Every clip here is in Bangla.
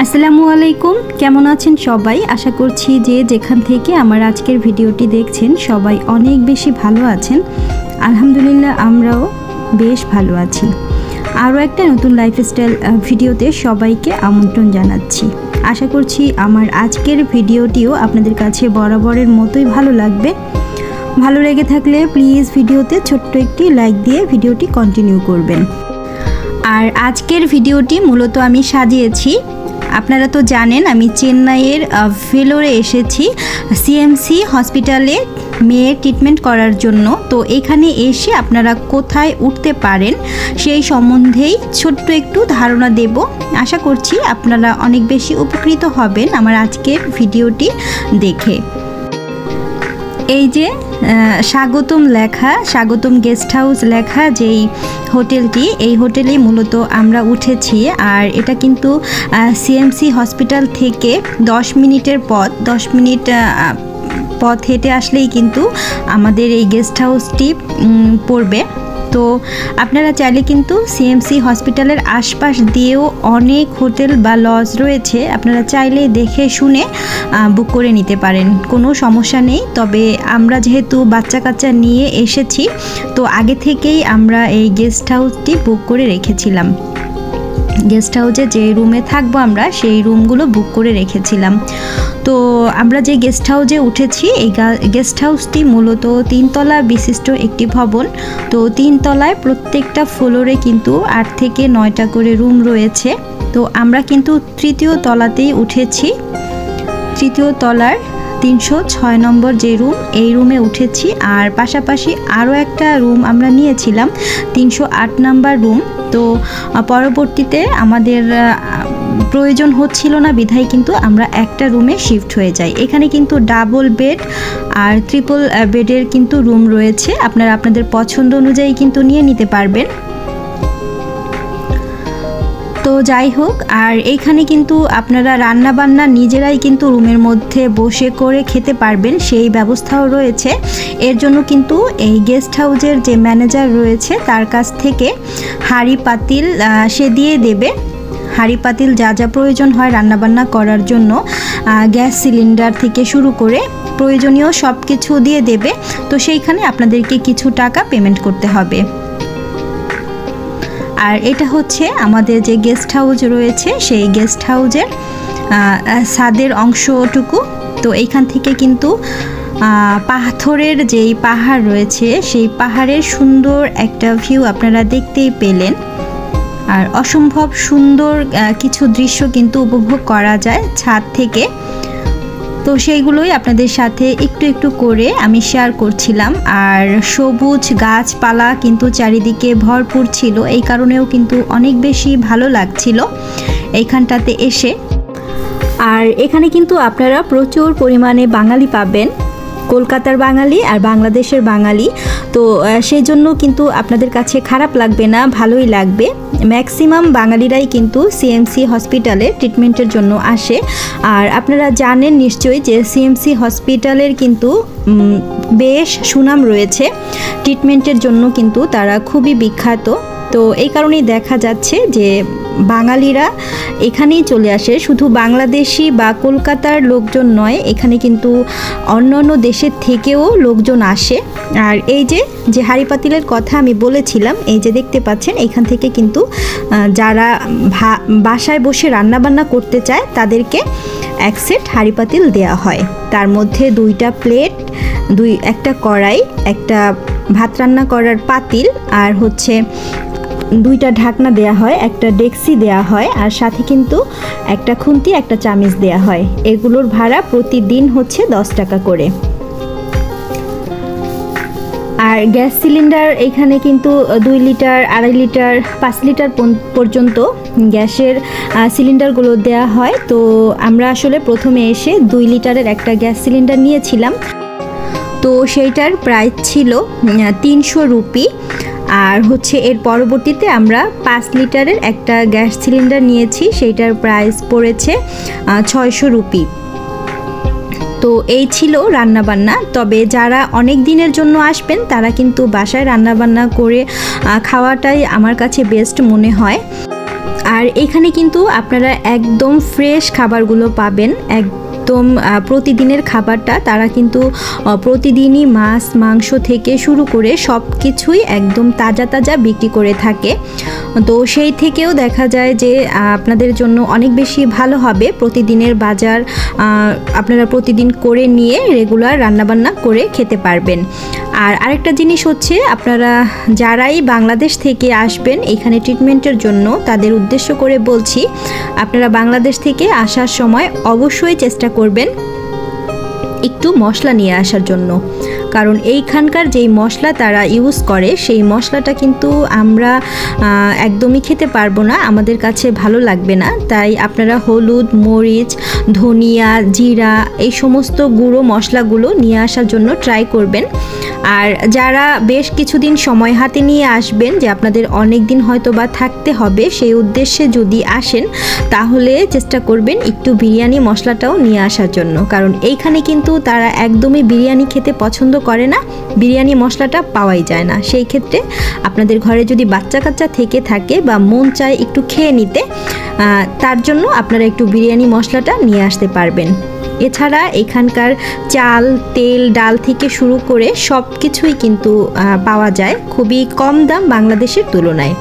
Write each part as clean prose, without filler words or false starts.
আসসালামু আলাইকুম, কেমন আছেন সবাই? আশা করছি যে যেখান থেকে আমার আজকের ভিডিওটি দেখছেন সবাই অনেক বেশি ভালো আছেন। আলহামদুলিল্লাহ আমরাও বেশ ভালো আছি। আরও একটা নতুন লাইফস্টাইল ভিডিওতে সবাইকে আমন্ত্রণ জানাচ্ছি। আশা করছি আমার আজকের ভিডিওটিও আপনাদের কাছে বরাবরের মতোই ভালো লাগবে। ভালো লেগে থাকলে প্লিজ ভিডিওতে ছোট্ট একটি লাইক দিয়ে ভিডিওটি কন্টিনিউ করবেন। আর আজকের ভিডিওটি মূলত আমি সাজিয়েছি, আপনারা তো জানেন আমি চেন্নাইয়ের ভেলোরে এসেছি সিএমসি হসপিটালে মেয়ের ট্রিটমেন্ট করার জন্য। তো এখানে এসে আপনারা কোথায় উঠতে পারেন সেই সম্বন্ধেই ছোট্ট একটু ধারণা দেব। আশা করছি আপনারা অনেক বেশি উপকৃত হবেন আমার আজকের ভিডিওটি দেখে। এই যে স্বাগতম লেখা, স্বাগতম গেস্ট হাউস লেখা যেই হোটেলটি, এই হোটেলেই মূলত আমরা উঠেছি। আর এটা কিন্তু সিএমসি হসপিটাল থেকে 10 মিনিটের পথ, 10 মিনিট পথ হেঁটে আসলেই কিন্তু আমাদের এই গেস্ট হাউসটি পড়বে। তো আপনারা চাইলে কিন্তু সিএমসি হসপিটালের আশপাশ দিয়েও অনেক হোটেল বা লজ রয়েছে, আপনারা চাইলে দেখে শুনে বুক করে নিতে পারেন, কোনো সমস্যা নেই। তবে আমরা যেহেতু বাচ্চা কাচ্চা নিয়ে এসেছি তো আগে থেকেই আমরা এই গেস্ট হাউসটি বুক করে রেখেছিলাম। গেস্ট হাউসে যে রুমে থাকবো আমরা সেই রুমগুলো বুক করে রেখেছিলাম। তো আমরা যে গেস্ট হাউসে উঠেছি এই গেস্ট হাউসটি মূলত 3 তলা বিশিষ্ট একটি ভবন। তো 3 তলায় প্রত্যেকটা ফ্লোরে কিন্তু 8 থেকে 9টা করে রুম রয়েছে। তো আমরা কিন্তু 3য় তলাতেই উঠেছি, 3য় তলার 306 নম্বর যে রুম, এই রুমে উঠেছি। আর পাশাপাশি আরও একটা রুম আমরা নিয়েছিলাম 308 নাম্বার রুম। তো পরবর্তীতে আমাদের প্রয়োজন হচ্ছিল না বিধায় কিন্তু আমরা একটা রুমে শিফট হয়ে যাই। এখানে কিন্তু ডাবল বেড আর ট্রিপল বেডের কিন্তু রুম রয়েছে, আপনারা আপনাদের পছন্দ অনুযায়ী কিন্তু নিয়ে নিতে পারবেন। তো যাই হোক, আর এইখানে কিন্তু আপনারা রান্না বান্না নিজেরাই কিন্তু রুমের মধ্যে বসে করে খেতে পারবেন, সেই ব্যবস্থাও রয়েছে। এর জন্য কিন্তু এই গেস্ট হাউসের যে ম্যানেজার রয়েছে তার কাছ থেকে হাঁড়ি পাতিল সে দিয়ে দেবে। হাঁড়ি পাতিল যা যা প্রয়োজন হয় রান্নাবান্না করার জন্য, গ্যাস সিলিন্ডার থেকে শুরু করে প্রয়োজনীয় সব কিছু দিয়ে দেবে। তো সেইখানে আপনাদেরকে কিছু টাকা পেমেন্ট করতে হবে। আর এটা হচ্ছে আমাদের যে গেস্ট হাউস রয়েছে সেই গেস্ট হাউসের ছাদের অংশটুকু। তো এইখান থেকে কিন্তু পাথরের যেই পাহাড় রয়েছে সেই পাহাড়ের সুন্দর একটা ভিউ আপনারা দেখতেই পেলেন। আর অসম্ভব সুন্দর কিছু দৃশ্য কিন্তু উপভোগ করা যায় ছাদ থেকে। তো সেইগুলোই আপনাদের সাথে একটু একটু করে আমি শেয়ার করছিলাম। আর সবুজ গাছপালা কিন্তু চারিদিকে ভরপুর ছিল, এই কারণেও কিন্তু অনেক বেশি ভালো লাগছিল এইখানটাতে এসে। আর এখানে কিন্তু আপনারা প্রচুর পরিমাণে বাঙালি পাবেন, কলকাতার বাঙালি আর বাংলাদেশের বাঙালি। তো সেই জন্য কিন্তু আপনাদের কাছে খারাপ লাগবে না, ভালোই লাগবে। ম্যাক্সিমাম বাঙালিরাই কিন্তু সিএমসি হসপিটালে ট্রিটমেন্টের জন্য আসে। আর আপনারা জানেন নিশ্চয়ই যে সিএমসি হসপিটালের কিন্তু বেশ সুনাম রয়েছে, ট্রিটমেন্টের জন্য কিন্তু তারা খুবই বিখ্যাত। তো এই কারণেই দেখা যাচ্ছে যে বাঙালিরা এখানেই চলে আসে, শুধু বাংলাদেশি বা কলকাতার লোকজন নয়, এখানে কিন্তু অন্য অন্য দেশের থেকেও লোকজন আসে। আর এই যে হাঁড়ি পাতিলের কথা আমি বলেছিলাম, এই যে দেখতে পাচ্ছেন এখান থেকে কিন্তু যারা বাসায় বসে রান্নাবান্না করতে চায় তাদেরকে এক সেট হাঁড়ি পাতিল দেওয়া হয়। তার মধ্যে 2টা প্লেট, একটা কড়াই, একটা ভাত রান্না করার পাতিল, আর হচ্ছে 2টা ঢাকনা দেয়া হয়, একটা ডেক্সি দেয়া হয়, আর সাথে কিন্তু একটা খুন্তি, একটা চামিচ দেয়া হয়। এগুলোর ভাড়া প্রতিদিন হচ্ছে 10 টাকা করে। আর গ্যাস সিলিন্ডার এখানে কিন্তু 2 লিটার, 2.5 লিটার, 5 লিটার পর্যন্ত গ্যাসের সিলিন্ডারগুলো দেয়া হয়। তো আমরা আসলে প্রথমে এসে 2 লিটারের একটা গ্যাস সিলিন্ডার নিয়েছিলাম। তো সেইটার প্রাইস ছিল 300 রুপি। আর হচ্ছে এর পরবর্তীতে আমরা 5 লিটারের একটা গ্যাস সিলিন্ডার নিয়েছি, সেইটার প্রাইস পড়েছে 600 রুপি। তো এই ছিল রান্নাবান্না। তবে যারা অনেক দিনের জন্য আসবেন তারা কিন্তু বাসায় রান্নাবান্না করে খাওয়াটাই আমার কাছে বেস্ট মনে হয়। আর এখানে কিন্তু আপনারা একদম ফ্রেশ খাবারগুলো পাবেন, একদম প্রতিদিনের খাবারটা তারা কিন্তু প্রতিদিনই মাছ মাংস থেকে শুরু করে সব কিছুই একদম তাজা তাজা বিক্রি করে থাকে। তো সেই থেকেও দেখা যায় যে আপনাদের জন্য অনেক বেশি ভালো হবে। প্রতিদিনের বাজার আপনারা প্রতিদিন করে নিয়ে রেগুলার রান্নাবান্না করে খেতে পারবেন। আর আরেকটা জিনিস হচ্ছে, আপনারা যারাই বাংলাদেশ থেকে আসবেন এখানে ট্রিটমেন্টের জন্য তাদের উদ্দেশ্য করে বলছি, আপনারা বাংলাদেশ থেকে আসার সময় অবশ্যই চেষ্টা করবেন একটু মশলা নিয়ে আসার জন্য। কারণ এইখানকার যেই মশলা তারা ইউজ করে সেই মশলাটা কিন্তু আমরা একদমই খেতে পারবো না, আমাদের কাছে ভালো লাগবে না। তাই আপনারা হলুদ, মরিচ, ধনিয়া, জিরা এই সমস্ত গুঁড়ো মশলাগুলো নিয়ে আসার জন্য ট্রাই করবেন। আর যারা বেশ কিছুদিন সময় হাতে নিয়ে আসবেন, যে আপনাদের অনেক দিন হয়তো বা থাকতে হবে, সেই উদ্দেশ্যে যদি আসেন তাহলে চেষ্টা করবেন একটু বিরিয়ানি মশলাটাও নিয়ে আসার জন্য। কারণ এইখানে কিন্তু তারা একদমই বিরিয়ানি খেতে পছন্দ করে না, বিরিয়ানি মশলাটা পাওয়াই যায় না। সেই ক্ষেত্রে আপনাদের ঘরে যদি বাচ্চা কাচ্চা থেকে থাকে বা মন চায় একটু খেয়ে নিতে, তার জন্য আপনারা একটু বিরিয়ানি মশলাটা নিয়ে আসতে পারবেন। এছাড়া এখানকার চাল, তেল, ডাল থেকে শুরু করে সব কিছুই কিন্তু পাওয়া যায় খুবই কম দাম বাংলাদেশের তুলনায়।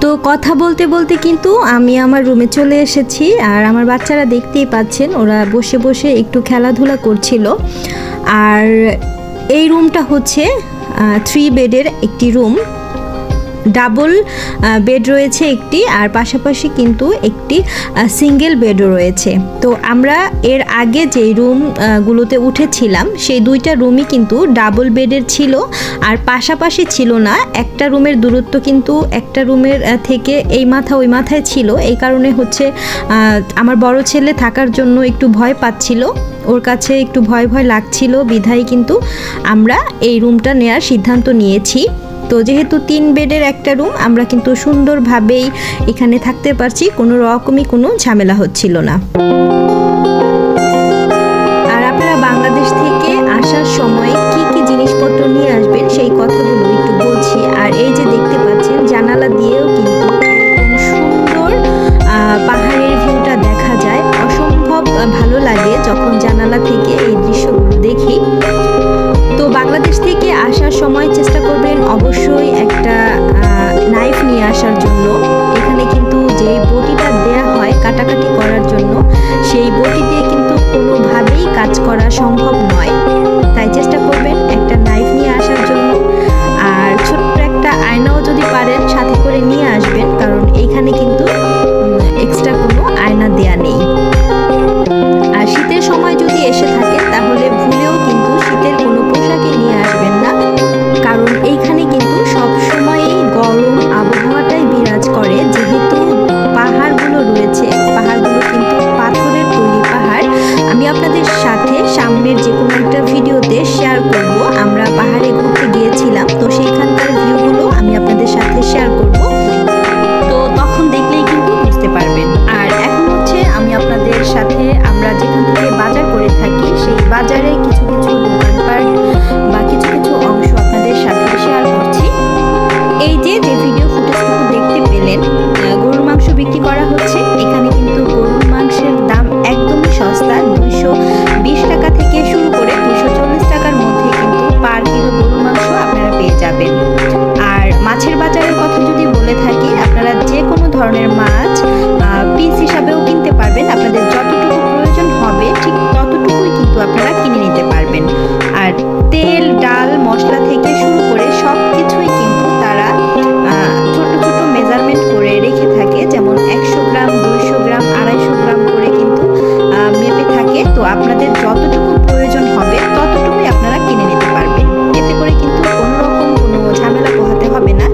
তো কথা বলতে বলতে কিন্তু আমি আমার রুমে চলে এসেছি। আর আমার বাচ্চারা দেখতেই পাচ্ছেন, ওরা বসে বসে একটু খেলাধুলা করছিল। আর এই রুমটা হচ্ছে 3 বেডের একটি রুম, ডাবল বেড রয়েছে একটি, আর পাশাপাশি কিন্তু একটি সিঙ্গেল বেডও রয়েছে। তো আমরা এর আগে যে রুমগুলোতে উঠেছিলাম সেই 2টা রুমই কিন্তু ডাবল বেডের ছিল, আর পাশাপাশি ছিল না। একটা রুমের দূরত্ব কিন্তু একটা রুমের থেকে এই মাথা ওই মাথায় ছিল। এই কারণে হচ্ছে আমার বড় ছেলে থাকার জন্য একটু ভয় পাচ্ছিল, ওর কাছে একটু ভয় ভয় লাগছিল, বিধায় কিন্তু আমরা এই রুমটা নেওয়ার সিদ্ধান্ত নিয়েছি। তো যেহেতু 3 বেডের একটা রুম, আমরা কিন্তু সুন্দরভাবেই এখানে থাকতে পারছি, কোনো রকমই কোনো ঝামেলা হচ্ছিল না। আর আপনারা বাংলাদেশ থেকে আসার সময় কি কি জিনিসপত্র নিয়ে আসবেন সেই কথাগুলো একটু বলছি। আর এই যে দেখতে পাচ্ছেন জানালা দিয়েও কিন্তু সুন্দর পাহাড়ের ভিউটা দেখা যায়, অসম্ভব ভালো লাগে যখন জানালা থেকে এই দৃশ্যগুলো দেখি। তো বাংলাদেশ থেকে আসার সময় চেষ্টা করবেন অবশ্যই একটা নাইফ নিয়ে আসার জন্য। এখানে কিন্তু যে বটিটা দেয়া হয় কাটাকাটি করার জন্য, সেই বটি দিয়ে কিন্তু কোনোভাবেই কাজ করা সম্ভব নয়, তাই চেষ্টা করবেন একটা নাইফ নিয়ে আসার জন্য। আর ছোট্ট একটা আয়নাও যদি পারেন সাথে করে নিয়ে আসবেন, কারণ এইখানে কিন্তু এক্সট্রা কোনো আয়না দেয়া নেই। আর শীতের সময় যদি এসে থাকে তাহলে ভুলেও কিন্তু শীতের কোনো পোশাকই নিয়ে আসবেন না, কারণ এইখানে কিন্তু সব সময়ই গরম আবহাওয়াটাই বিরাজ করে। যেহেতু পাহাড়গুলো রয়েছে, পাহাড়গুলো কিন্তু পাথরের তৈরি পাহাড়। আমি আপনাদের সাথে সামনের যে কোনো একটা ভিডিওতে শেয়ার করব, আমরা পাহাড়ে ঘুরতে গিয়েছিলাম, তো সেইখানকার ভিউগুলো আমি আপনাদের সাথে শেয়ার করব, তো তখন দেখলেই কিন্তু বুঝতে পারবেন। আর এখন হচ্ছে আমি আপনাদের সাথে আমরা যেখান থেকে বাজার করে থাকি সেই বাজারে কিছু কিছু দোকানপাট বা কিছু কিছু অংশ আপনাদের সাথে শেয়ার করছি। এই যে ভিডিও ফুটেজটুকু দেখতে পেলেন, গরুর মাংস বিক্রি করা হচ্ছে। এখানে কিন্তু গরুর মাংসের দাম একদমই সস্তা, 220 টাকা থেকে শুরু করে 240 টাকার মধ্যে কিন্তু পার কিলো গরুর মাংস আপনারা পেয়ে যাবেন। আর মাছের বাজারের কথা যদি বলে থাকি, আপনারা যে কোনো ধরনের মাছ পিস হিসাবেও কিনতে পারবেন, আপনাদের যতটুকু প্রয়োজন হবে ঠিক ততটুকুই কিন্তু আপনারা কিনে নিতে পারবেন। আর তেল, ডাল, মশলা থেকে শুরু করে সব কিছুই কিন্তু তারা ছোট ছোট মেজারমেন্ট করে রেখে থাকে, যেমন 100 গ্রাম, 200 গ্রাম, 250 গ্রাম করে কিন্তু মেপে থাকে। তো আপনাদের যতটুকু প্রয়োজন হবে ততটুকুই আপনারা কিনে নিতে পারবেন, এতে করে কিন্তু কোনো রকম কোনো ঝামেলা পোহাতে হবে না।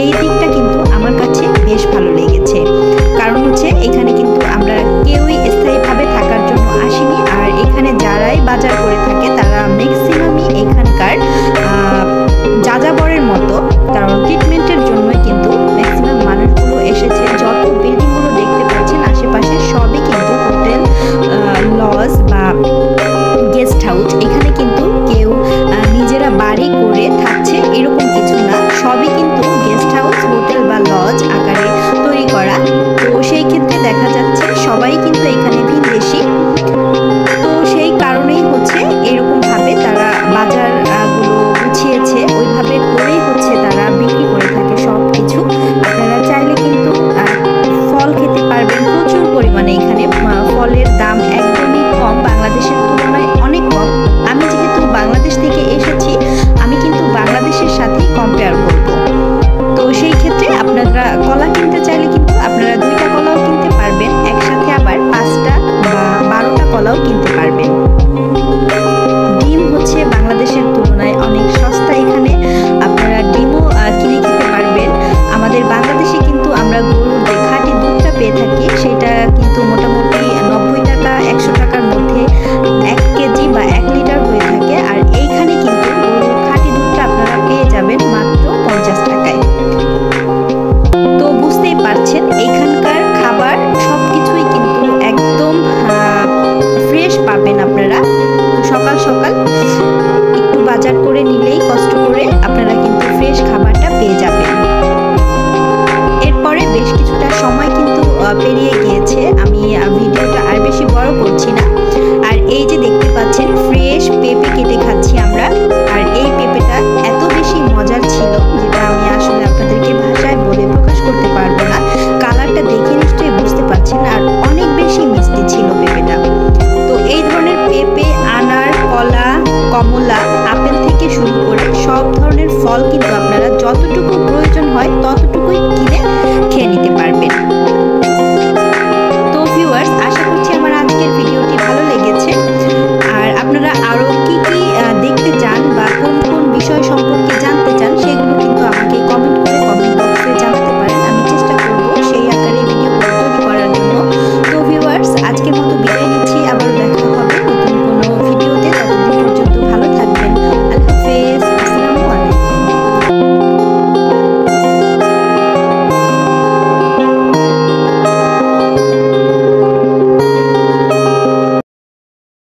এই দিকটা কিন্তু আমার কাছে বেশ ভালো লেগেছে, কারণ হচ্ছে এখানে কিন্তু আমরা কেউই স্থায়ীভাবে থাকার জন্য আসিনি। আর এখানে যারাই বাজার করে থাকে তারা ম্যাক্সিমামই এখানকার যাযাবরের মতো, কারণ ট্রিটমেন্টের জন্যই কিন্তু ম্যাক্সিমাম মানুষগুলো এসেছে। যত বিল্ডিংগুলো দেখতে পাচ্ছেন আশেপাশে সবই কিন্তু হোটেল, লজ বা পাবেন আপনারা। তো সকাল সকাল একটু বাজার করে নিলেই কষ্ট করে আপনারা কিন্তু ফ্রেশ খাবারটা পেয়ে যাবেন। এরপরে বেশ কিছুটা সময় কিন্তু পেরিয়ে গিয়েছে, আমি ভিডিওটা আর বেশি বড় করছি না।